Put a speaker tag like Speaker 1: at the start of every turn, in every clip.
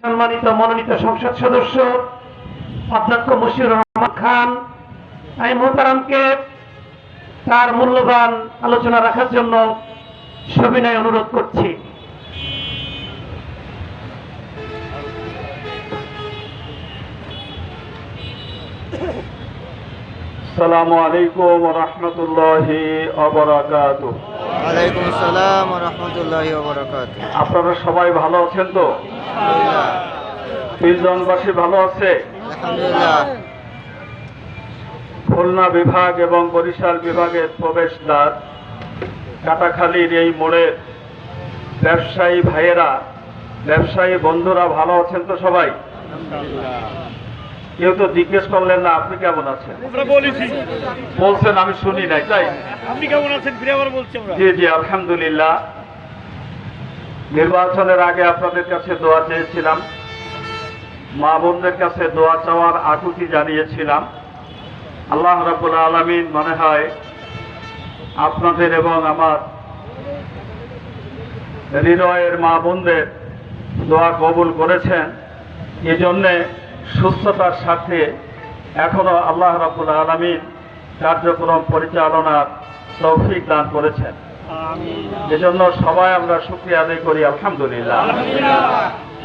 Speaker 1: সম্মানিত মনোনীত সংসদ সদস্য অধ্যক্ষ মশিউর রহমান খান আমি মোহতারামকে তার মূল্যবান আলোচনা রাখার জন্য সবিনয় অনুরোধ করছি।
Speaker 2: আসসালামু আলাইকুম ওয়া রাহমাতুল্লাহি ওয়া বারাকাতুহু।
Speaker 3: ওয়ালাইকুম আসসালাম ওয়া রাহমাতুল্লাহি ওয়া বারাকাতুহু।
Speaker 2: আপনারা সবাই ভালো আছেন তো?
Speaker 3: আলহামদুলিল্লাহ।
Speaker 2: পীরজনবাসী ভালো আছে?
Speaker 3: আলহামদুলিল্লাহ।
Speaker 2: খুলনা বিভাগ এবং বরিশাল বিভাগের প্রবেশদ্বার কাটাখালীর এই মোড়ের ব্যবসায়ী ভাইয়েরা, ব্যবসায়ী বন্ধুরা ভালো আছেন তো সবাই? কেউ তো জিজ্ঞেস করলেন না আপনি কেমন আছেন? বলছেন আমি শুনি নাই, তাই?
Speaker 4: আপনি কেমন আছেন?
Speaker 2: জি জি আলহামদুলিল্লাহ। নির্বাচনের আগে আপনাদের কাছে দোয়া চেয়েছিলাম, মা বোনদের কাছে দোয়া চাওয়ার আকুতি জানিয়েছিলাম। আল্লাহ রাব্বুল আলামিন মনে হয় আপনাদের এবং আমার হৃদয়ের মা বোনদের দোয়া কবুল করেছেন। এই জন্যে সুস্থতার সাথে এখনো আল্লাহ রাব্বুল আলামিন কার্যক্রম পরিচালনার তৌফিক দান করেছেন। এজন্য সবাই আমরা শুকরিয়া আদায় করি আলহামদুলিল্লাহ।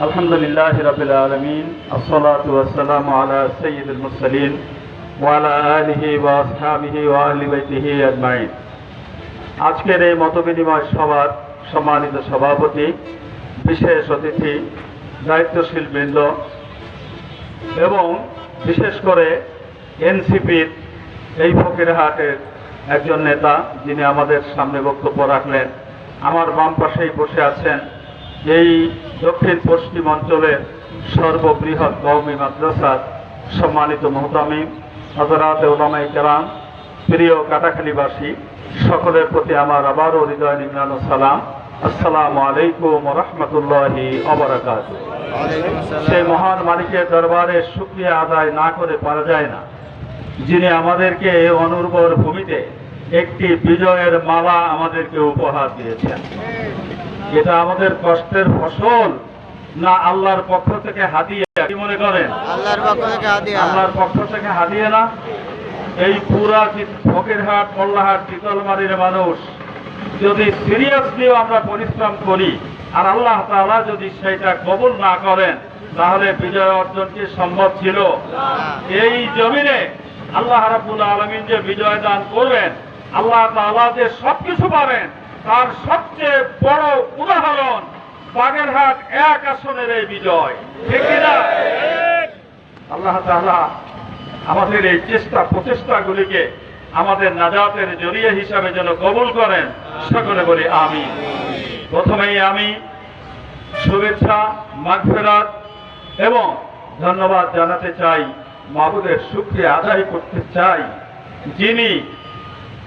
Speaker 2: আলহামদুলিল্লাহি রাব্বিল আলামিন, আসসালাতু ওয়াসসালামু আলা সাইয়্যিদিল মুরসালিন ওয়া আলা আলিহি ওয়া আসহাবিহি ওয়া আহলি বাইতিহি আজমাইন। আজকের এই মতবিনিময় সভার সম্মানিত সভাপতি, বিশেষ অতিথি, দায়িত্বশীল বৃন্দ এবং বিশেষ করে এনসিপির এই ফকিরহাটের একজন নেতা যিনি আমাদের সামনে বক্তব্য রাখলেন, আমার বাম পাশেই বসে আছেন এই দক্ষিণ পশ্চিম অঞ্চলের সর্ববৃহৎ কওমি মাদ্রাসার সম্মানিত মুহতামিম হযরত উলামায়ে কেরাম, প্রিয় কাটাখালীবাসী, সকলের প্রতি আমার আবারও হৃদয় নিংড়ানো সালাম। আসসালামু আলাইকুম ওয়া রাহমাতুল্লাহি ওয়া বারাকাতুহু। সেই মহান মালিকের দরবারে শুকরিয়া আদায় না করে পারা যায় না, যিনি আমাদেরকে অনুর্বর ভূমিতে একটি বিজয়ের মালা আমাদেরকে উপহার দিয়েছেন। এটা আমাদের কষ্টের ফসল না আল্লাহর পক্ষ থেকে হাদিয়া? কি মনে করেন?
Speaker 3: আল্লাহর পক্ষ থেকে হাদিয়া।
Speaker 2: আল্লাহর পক্ষ থেকে হাদিয়া না? এই পুরা ফকিরহাট, মোল্লাহাট, চিতলমারীর মানুষ যদি সিরিয়াসলিও আমরা পরিশ্রম করি আর আল্লাহ তাআলা যদি সেটা কবুল না করেন, তাহলে বিজয় অর্জন কি সম্ভব ছিল? এই জমিনে আল্লাহ রাব্বুল আলামিন যে বিজয় দান করবেন, আল্লাহ তাআলা যে সবকিছু পাবেন, তার সবচেয়ে বড় উদাহরণ বাগেরহাট 1 আসনের এই বিজয়, ঠিক কিনা? আল্লাহ তাআলা আমাদের এই প্রচেষ্টাগুলিকে আমাদের নাজাতের জরিয়া হিসাবে যেন কবুল করেন, সকলে বলি আমিন। প্রথমেই আমি শুভেচ্ছা, মাগফিরাত এবং ধন্যবাদ জানাতে চাই, মাবুদের শুকরিয়া আদায় করতে চাই, যিনি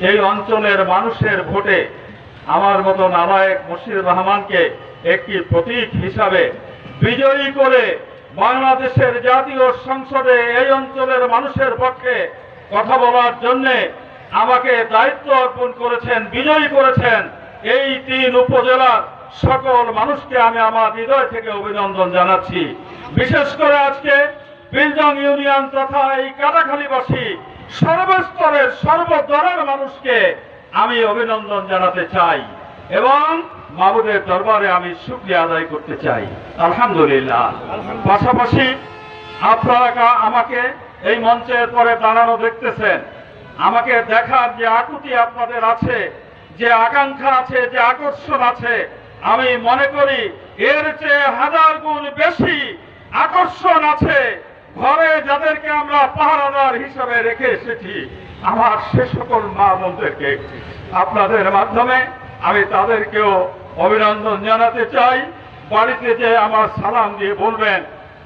Speaker 2: এই অঞ্চলের মানুষের ভোটে আমার মতো নালায়েক মশিউর রহমানকে একটি প্রতীক হিসাবে বিজয়ী করে বাংলাদেশের জাতীয় সংসদে এই অঞ্চলের মানুষের পক্ষে কথা বলার জন্য আমাকে দায়িত্ব অর্পণ করেছেন, বিজয়ী করেছেন। এই 3 উপজেলার সকল মানুষকে আমি আমার হৃদয় থেকে অভিনন্দন জানাচ্ছি। বিশেষ করে আজকে বিলজং ইউনিয়ন তথা এই কাটাখালীবাসী সর্বস্তরের সর্বদলের মানুষকে আমি অভিনন্দন জানাতে চাই এবং মাবুদের দরবারে আমি শুকরিয়া আদায় করতে চাই আলহামদুলিল্লাহ। পাশাপাশি আপনারা আমাকে এই মঞ্চের পরে দাঁড়ানো দেখতেছেন, আমাকে দেখার যে আকুতি আপনাদের আছে, যে আকাঙ্ক্ষা আছে, যে আকর্ষণ আছে, আমি মনে করি এর চেয়ে 1000 গুণ বেশি আকর্ষণ আছে ঘরে যাদেরকে আমরা পাহারাদার হিসাবে রেখে এসেছি। আমার সে সকল মা বোনদেরকে আপনাদের মাধ্যমে আমি তাদেরকেও অভিনন্দন জানাতে চাই। বাড়িতে যে আমার সালাম দিয়ে বলবেন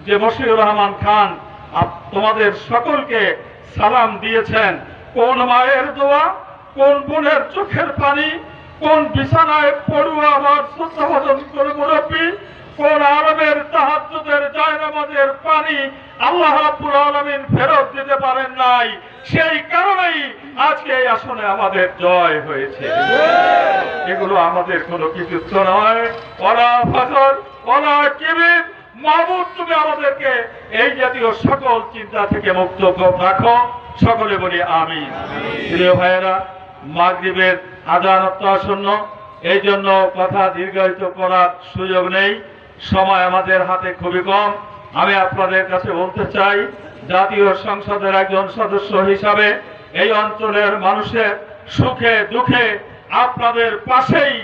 Speaker 2: যে মশিউর রহমান খান তোমাদের সকলকে সালাম দিয়েছেন। কোন মায়ের দোয়া, কোন বোনের চোখের পানি, কোন বিছানায় পড়ুয়া আমার শ্রদ্ধাভাজন করে মুরব্বী, কোন আরবের তাহাজ্জুদের জায়নামাজের পানি আল্লাহ রাব্বুল আলামিন ফেরত দিতে পারেন নাই। সেই কারণেই আজকে এই আসনে আমাদের জয় হয়েছে। এগুলো আমাদের কোনো কৃতিত্ব নয়, ওলা ফজর ওলা কিবির মাহবুব তুমি আমাদেরকে এই জাতীয় সকল চিন্তা থেকে মুক্ত রাখো, সকলে বলি আমিন। প্রিয় ভাইয়েরা, মাগরিবের আযান আসন্ন, এই জন্য কথা দীর্ঘায়িত করার সুযোগ নেই, সময় আমাদের হাতে খুবই কম। আমি আপনাদের কাছে বলতে চাই, জাতীয় সংসদের একজন সদস্য হিসাবে এই অঞ্চলের মানুষের সুখে দুঃখে আপনাদের পাশেই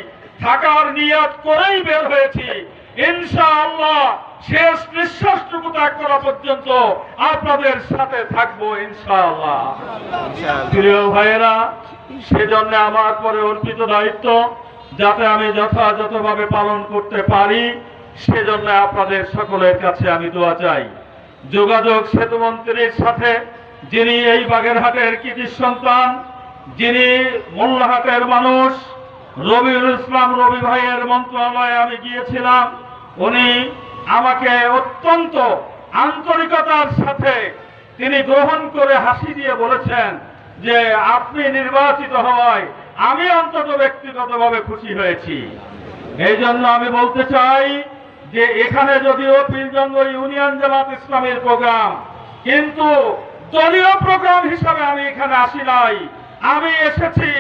Speaker 2: থাকার নিয়ত করেই বের হয়েছি। ইনশাআল্লাহ শেষ নিঃশ্বাসটুকু ত্যাগ করা পর্যন্ত আপনাদের সাথে থাকবো ইনশাআল্লাহ। প্রিয় ভাইয়েরা, সেজন্য আমার পরে অর্পিত দায়িত্ব যাতে আমি যথাযথভাবে পালন করতে পারি, সেজন্য আপনাদের সকলের কাছে আমি দোয়া চাই। যোগাযোগ সেতু মন্ত্রীর সাথে, যিনি এই বাগেরহাটের কৃতি সন্তান, যিনি মোল্লাহাটের মানুষ, রবিউল ইসলাম রবি ভাইয়ের মন্ত্রণালয়ে আমি গিয়েছিলাম। উনি আমাকে অত্যন্ত আন্তরিকতার সাথে তিনি গ্রহণ করে হাসি দিয়ে বলেছেন যে আপনি নির্বাচিত হওয়ায় আমি অন্তত ব্যক্তিগতভাবে খুশি হয়েছি। এই জন্য আমি বলতে চাই যে এখানে যদিও পীরজঙ্গ ইউনিয়ন জামাত ইসলামের প্রোগ্রাম, কিন্তু দলীয় প্রোগ্রাম হিসাবে আমি এখানে আসি নাই। আমি এসেছি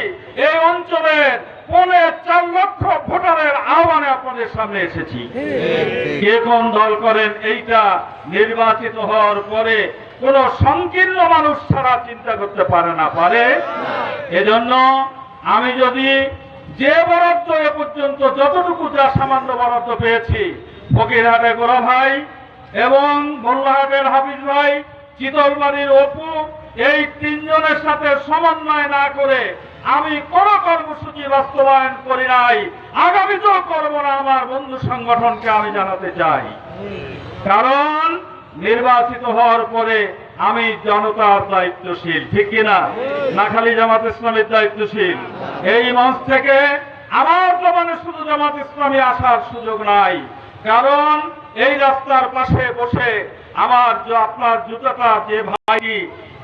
Speaker 2: এই অঞ্চলের 4.5 লক্ষ ভোটারের আহ্বানে আপনাদের সামনে এসেছি। কে কোন দল করেন এইটা নির্বাচিত হওয়ার পরে কোন সংকীর্ণ মানুষ ছাড়া চিন্তা করতে পারে না পারে। এজন্য আমি যদি যে বরাদ্দ এ পর্যন্ত যতটুকু যা সামান্য বরাদ্দ পেয়েছি, ফকিরহাটে গোরা ভাই এবং মোল্লাহাটের হাফিজ ভাই, চিতলমারীর অপু, এই 3 জনের সাথে সমন্বয় না করে আমি কোন কর্মসূচি বাস্তবায়ন করি নাই, আগামীতেও করব না। আমার বন্ধু সংগঠনকে আমি জানাতে চাই, কারণ নির্বাচিত হওয়ার পরে আমি জনতার দায়িত্বশীল, ঠিক কিনা? না খালি জামাত ইসলামের দায়িত্বশীল। এই মঞ্চ থেকে আমার জমানে শুধু জামাত ইসলামী আসার সুযোগ নাই, কারণ এই রাস্তার পাশে বসে আপনার জুতাটা যে ভাই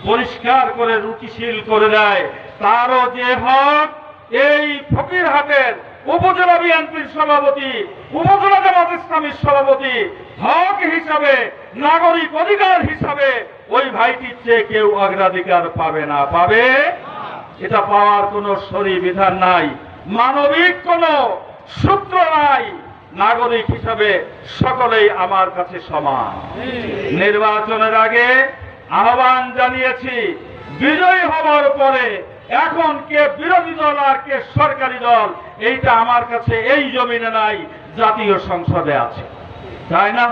Speaker 2: পরিষ্কার করে রুচিশীল করে দেয়, তারও যে হক এই ফকিরহাটের উপজেলা বিএনপির সভাপতি, উপজেলা জামাত ইসলামীর সভাপতি হক হিসাবে, নাগরিক অধিকার হিসাবে ওই ভাইটির চেয়ে কেউ অগ্রাধিকার পাবে না, পাবে। এটা পাওয়ার কোনো শরী বিধান নাই, মানবিক কোনো সূত্র নাই। নাগরিক হিসাবে সকলেই আমার কাছে সমান। নির্বাচনের আগে আহ্বান জানিয়েছি, বিজয়ী হওয়ার পরে এখন কে বিরোধী দল আর কে সরকারি দল, এইটা আমার কাছে এই জমিনে নাই, জাতীয় সংসদে আছে, তাই না?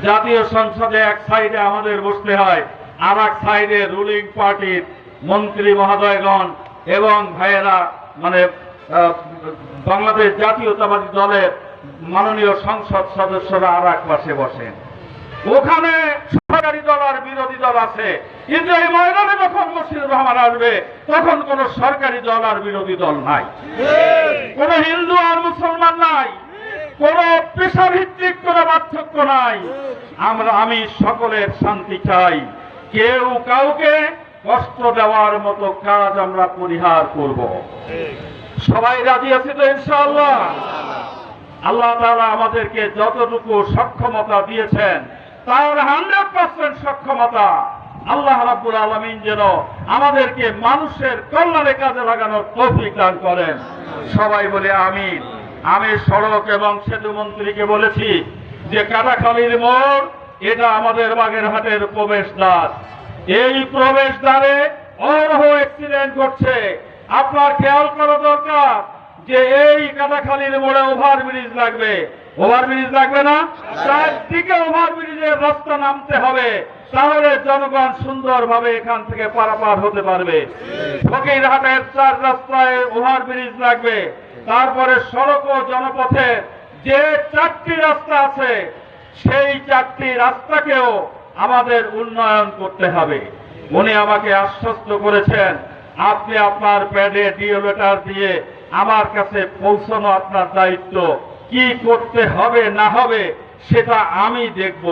Speaker 2: জাতীয় সংসদে এক সাইডে আমাদের বসতে হয়, আর এক সাইডে রুলিং পার্টির মন্ত্রী মহোদয়গণ এবং ভাইয়েরা, মানে বাংলাদেশ জাতীয়তাবাদী দলের মাননীয় সংসদ সদস্যরা আর এক পাশে বসেন। ওখানে সরকারি দল আর বিরোধী দল আছে, কিন্তু এই ময়দানে যখন মশিউর রহমান আসবে তখন কোন সরকারি দল আর বিরোধী দল নাই, কোন হিন্দু আর মুসলমান নাই, কোন পেশাভিত্তিক কোন পার্থক্য নাই। আমি সকলের শান্তি চাই, কেউ কাউকে কষ্ট দেওয়ার মতো কাজ আমরা পরিহার করব। সবাই রাজি আছে তো ইনশাআল্লাহ? আল্লাহ তাআলা আমাদেরকে যতটুকু সক্ষমতা দিয়েছেন তার 100% সক্ষমতা আল্লাহ রাব্বুল আলামিন যেন আমাদেরকে মানুষের কল্যাণে কাজে লাগানোর তৌফিক দান করেন। সবাই বলে আমিন। আমি সড়ক এবং সেতু মন্ত্রীকে বলেছি যে কাটাখালীর মোড় এটা আমাদের বাগেরহাটের প্রবেশদ্বার। এই প্রবেশদ্বারে অহরহ অ্যাক্সিডেন্ট ঘটছে। আপনার খেয়াল করা দরকার যে এই কাটাখালীর মোড়ে ওভারব্রিজ লাগবে। ওভারব্রিজ লাগবে না? চারদিকে ওভারব্রিজের রাস্তা নামতে হবে, তাহলে জনগণ সুন্দরভাবে এখান থেকে পারাপার হতে পারবে। ফকিরহাটের 4 রাস্তায় ওভারব্রিজ লাগবে। তারপরে সড়ক ও জনপথে যে 4টি রাস্তা আছে সেই 4টি রাস্তাকেও আমাদের উন্নয়ন করতে হবে। উনি আমাকে আশ্বস্ত করেছেন, আপনি আপনার প্যাডে ডিও লেটার দিয়ে আমার কাছে পৌঁছানো আপনার দায়িত্ব, কি করতে হবে না হবে সেটা আমি দেখব।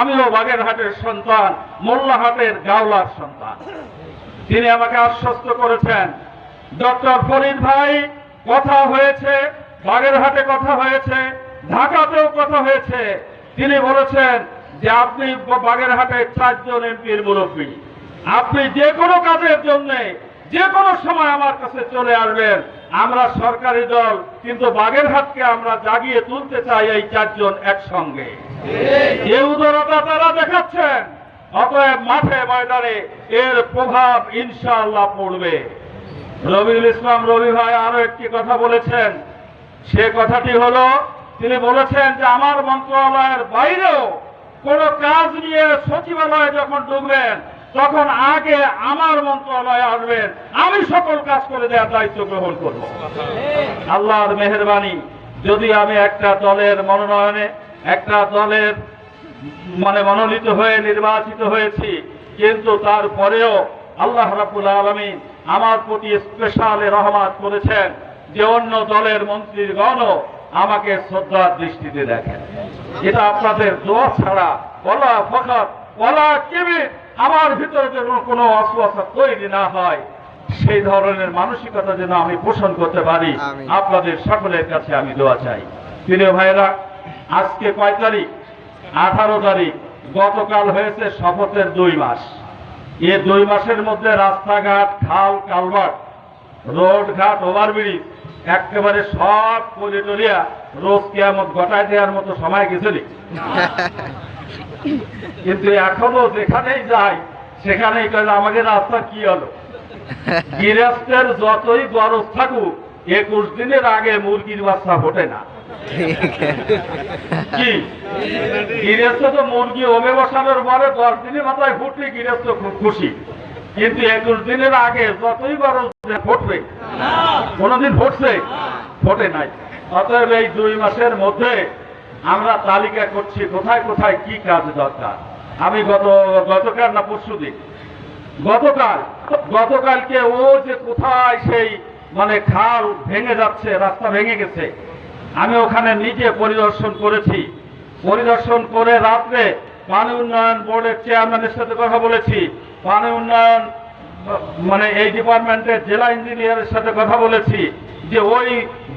Speaker 2: আমিও বাগেরহাটের সন্তান, মোল্লাহাটের গাওলার সন্তান। তিনি আমাকে আশ্বস্ত করেছেন। ডক্টর ফরিদ ভাই, কথা হয়েছে, বাগেরহাটে কথা হয়েছে, ঢাকাতেও কথা হয়েছে, তিনি বলেছেন যে আপনি বাগেরহাটের 4 জন এমপির মুরব্বী, আপনি যে কোনো কাজের জন্য যে কোনো সময় আমার কাছে চলে আসবেন। আমরা সরকারি দল, কিন্তু বাগেরহাটকে আমরা জাগিয়ে তুলতে চাই এই 4 জন একসঙ্গে। এই উদারতা তারা দেখাচ্ছেন, অতএব মাঠে ময়দানে এর প্রভাব ইনশাআল্লাহ পড়বে। রবিউল ইসলাম রবি ভাই আরো একটি কথা বলেছেন, সে কথাটি হলো তিনি বলেছেন যে আমার মন্ত্রণালয়ের বাইরেও কোন কাজ নিয়ে সচিবালয়ে যখন ঢুকবেন তখন আগে আমার মন্ত্রণালয়ে আসবেন, আমি সকল কাজ করে দেওয়ার দায়িত্ব গ্রহণ করব। আল্লাহর মেহেরবানি, যদি আমি একটা দলের মনোনয়নে, একটা দলের মনোনীত হয়ে নির্বাচিত হয়েছি, কিন্তু তারপরেও আল্লাহ রাব্বুল আলামিন আমার প্রতি স্পেশাল রহমত করেছেন যে অন্য দলের মন্ত্রীগণও আমাকে শ্রদ্ধার দৃষ্টিতে দেখেন। এটা আপনাদের দোয়া ছাড়া বলা ফখর বলা কেবি আমার ভিতরে যেন কোনো অসুস্থতা তৈরি না হয়, সেই ধরনের মানসিকতা যেন আমি পোষণ করতে পারি, আপনাদের সকলের কাছে আমি দোয়া চাই। প্রিয় ভাইরা, আজকে কয় তারিখ? 18 তারিখ। গতকাল হয়েছে শপথের 2 মাস। এই 2 মাসের মধ্যে রাস্তাঘাট, খাল কালভার্ট, রোড ঘাট, ওভারব্রিজ একেবারে সব করে টলিয়া রোজ কিয়ামত ঘটায় দেওয়ার মতো সময় গেছিলি। কিন্তু এখনো যেখানেই যাই সেখানেই কয় আমাকে রাস্তা কি হলো। গৃহস্থের যতই গরজ থাকুক 21 দিনের আগে মুরগির বাচ্চা ফোটে না। কি গৃহস্থ তো মুরগি ওমে বসানোর পরে 10 দিনের মাথায় ফুটলে গৃহস্থ খুব খুশি, কিন্তু 21 দিনের আগে যতই গরজ ফুটবে, কোনদিন ফুটছে? ফোটে নাই। অতএব এই 2 মাসের মধ্যে আমরা তালিকা করছি কোথায় কোথায় কি কাজ দরকার। আমি গতকাল না পরশুদিন, গতকালকে ও যে কোথায় সেই খাল ভেঙে যাচ্ছে, রাস্তা ভেঙে গেছে, আমি ওখানে নিজে পরিদর্শন করেছি। পরিদর্শন করে রাত্রে পানি উন্নয়ন বোর্ডের চেয়ারম্যানের সাথে কথা বলেছি, পানি উন্নয়ন এই ডিপার্টমেন্টের জেলা ইঞ্জিনিয়ারের সাথে কথা বলেছি যে ওই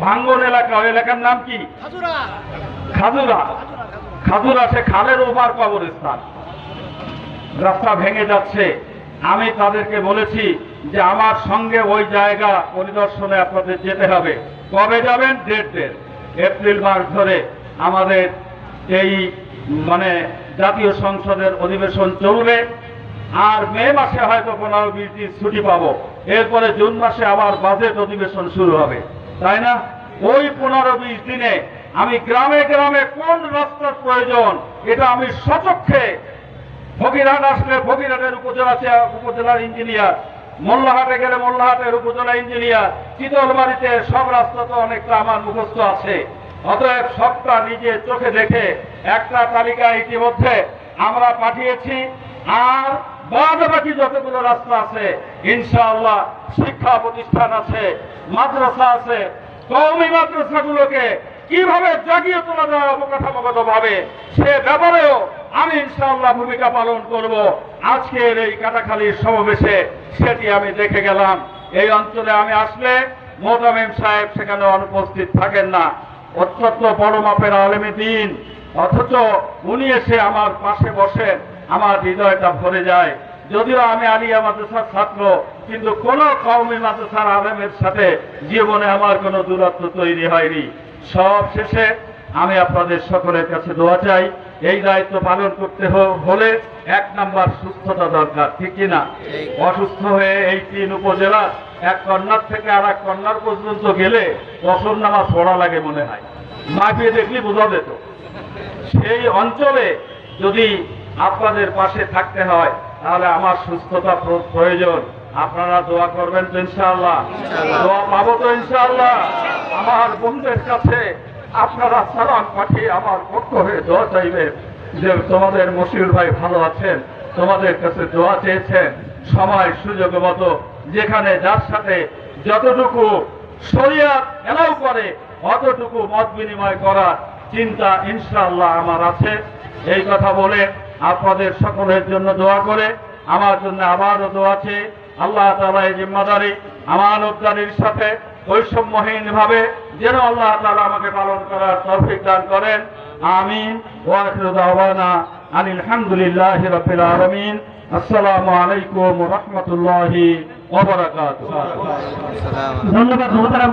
Speaker 2: ভাঙ্গন এলাকা, ওই এলাকার নাম কি? খাজুরা, সে খালের ওপার কবরস্থান, রাস্তা ভেঙে যাচ্ছে। আমি তাদেরকে বলেছি যে আমার সঙ্গে ওই জায়গা পরিদর্শনে আপনাদের যেতে হবে। কবে যাবেন? ডেট এপ্রিল মাস ধরে আমাদের এই জাতীয় সংসদের অধিবেশন চলবে, আর মে মাসে হয়তো 15-20 দিন ছুটি পাবো, এরপরে জুন মাসে আবার বাজেট অধিবেশন শুরু হবে, তাই না? ওই 15-20 দিনে আমি গ্রামে গ্রামে কোন রাস্তার প্রয়োজন এটা আমি সচক্ষে, ফকিরহাট আসলে ফকিরহাটের উপজেলার ইঞ্জিনিয়ার, মোল্লাহাটে গেলে মোল্লাহাটের উপজেলা ইঞ্জিনিয়ার, চিতলমারিতে সব রাস্তা তো অনেকটা আমার মুখস্থ আছে। অতএব সবটা নিজে চোখে দেখে একটা তালিকা ইতিমধ্যে আমরা পাঠিয়েছি। আর বাকি যতগুলো রাস্তা আছে ইনশাআল্লাহ, শিক্ষা প্রতিষ্ঠান আছে, মাদ্রাসা আছে, কওমি মাদ্রাসাগুলোকে কিভাবে জাগিয়ে তোলা যায় অবকাঠামোগত ভাবে, সে ব্যাপারেও আমি ইনশাআল্লাহ ভূমিকা পালন করব। আজকের এই কাটাখালীর সমাবেশে সেটি আমি দেখে গেলাম। এই অঞ্চলে আমি আসলে মোতামিম সাহেব সেখানে অনুপস্থিত থাকেন না, অত্যন্ত বড় মাপের আলেমে দ্বীন, অথচ উনি এসে আমার পাশে বসেন, আমার হৃদয়টা ভরে যায়। যদিও আমি আলিয়া মাদ্রাসার ছাত্র, কিন্তু কোন কওমি মাদ্রাসার আলেমের সাথে জীবনে আমার কোনো দূরত্ব তৈরি হয়নি। সব শেষে আমি আপনাদের সকলের কাছে দোয়া চাই। এই দায়িত্ব পালন করতে হলে 1 নাম্বার সুস্থতা দরকার, ঠিক কিনা? অসুস্থ হয়ে এই 3 উপজেলা এক কর্নার থেকে আর এক কর্নার পর্যন্ত গেলে বছর নামাজ পড়া লাগে মনে হয়, মাপিয়ে দেখলে বোঝা যেত। সেই অঞ্চলে যদি আপনাদের পাশে থাকতে হয় তাহলে আমার সুস্থতা প্রয়োজন। আপনারা দোয়া করবেন তো ইনশাআল্লাহ? দোয়া পাবো তো ইনশাআল্লাহ? আমার বন্ধুদের কাছে আপনারা সালাম পাঠিয়ে আমার পক্ষ হয়ে দোয়া চাইবেন যে তোমাদের মশিউর ভাই ভালো আছেন, তোমাদের কাছে দোয়া চেয়েছেন। সময় সুযোগ মতো যেখানে যার সাথে যতটুকু শরীয়ত এলাও করে অতটুকু মত বিনিময় করার চিন্তা ইনশাআল্লাহ আমার আছে। এই কথা বলে আপনাদের সকলের জন্য দোয়া করে আমার জন্য আবারও দোয়া আছে। আল্লাহ তাআলা এই জিম্মাদারি আমানতদারির সাথে বৈষম্যহীনভাবে যেন আল্লাহ তাআলা আমাকে পালন করার তৌফিক দান করেন। আমিন। ওয়া আখিরু দাওয়ানা আনিল হামদুলিল্লাহি রাব্বিল আলামিন। আসসালামু আলাইকুম ওয়া রাহমাতুল্লাহি ওয়া বারাকাতুহু।
Speaker 3: আসসালামু আলাইকুম।
Speaker 1: ধন্যবাদ মোহতারাম।